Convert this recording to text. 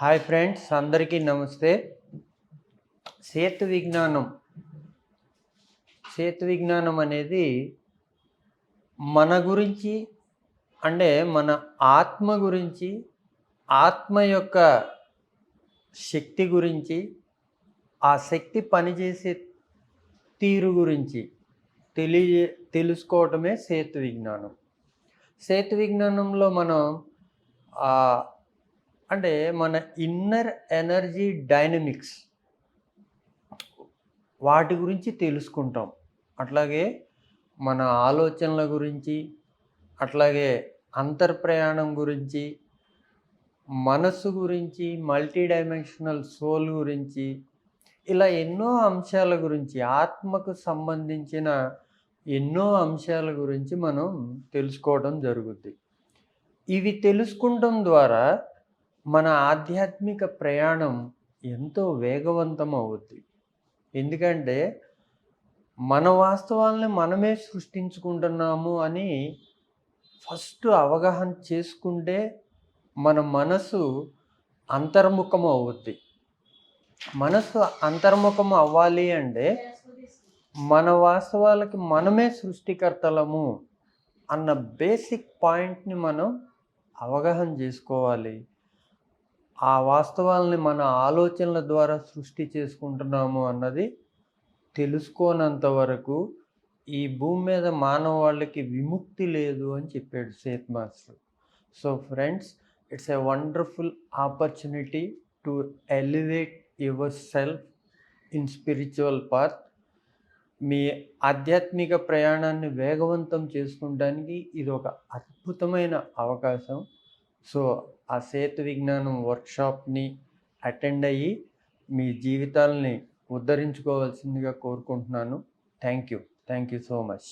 Hi friends, అందరికీ నమస్తే. సేతు విజ్ఞానం అనేది మన గురించి, అంటే మన ఆత్మ గురించి, ఆత్మ యొక్క శక్తి గురించి, ఆ శక్తి పనిచేసే తీరు గురించి తెలుసుకోవటమే సేతు విజ్ఞానం. సేతు విజ్ఞానంలో మనం అంటే మన ఇన్నర్ ఎనర్జీ డైనమిక్స్ వాటి గురించి తెలుసుకుంటాం. అట్లాగే మన ఆలోచనల గురించి, అట్లాగే అంతర్ప్రయాణం గురించి, మనస్సు గురించి, మల్టీ డైమెన్షనల్ సోల్ గురించి, ఇలా ఎన్నో అంశాల గురించి, ఆత్మకు సంబంధించిన ఎన్నో అంశాల గురించి మనం తెలుసుకోవడం జరుగుద్ది. ఇవి తెలుసుకోవడం ద్వారా మన ఆధ్యాత్మిక ప్రయాణం ఎంతో వేగవంతం అవుద్ది. ఎందుకంటే మన వాస్తవాలని మనమే సృష్టించుకుంటున్నాము అని ఫస్ట్ అవగాహన చేసుకుంటే మన మనసు అంతర్ముఖం అవుద్ది. మనసు అంతర్ముఖం అవ్వాలి అంటే మన వాస్తవాలకి మనమే సృష్టికర్తలము అన్న బేసిక్ పాయింట్ని మనం అవగాహన చేసుకోవాలి. ఆ వాస్తవాలని మన ఆలోచనల ద్వారా సృష్టి చేసుకుంటున్నాము అన్నది తెలుసుకోనంత వరకు ఈ భూమి మీద మానవాళ్ళకి విముక్తి లేదు అని చెప్పాడు సేత్ master. So friends, it's a wonderful opportunity to elevate yourself in spiritual path. మీ ఆధ్యాత్మిక ప్రయాణాన్ని వేగవంతం చేసుకోవడానికి ఇది ఒక అద్భుతమైన అవకాశం. సో ఆ సేతు విజ్ఞానం వర్క్షాప్ని అటెండ్ అయ్యి మీ జీవితాలని ఉద్ధరించుకోవాల్సిందిగా కోరుకుంటున్నాను. Thank you so much.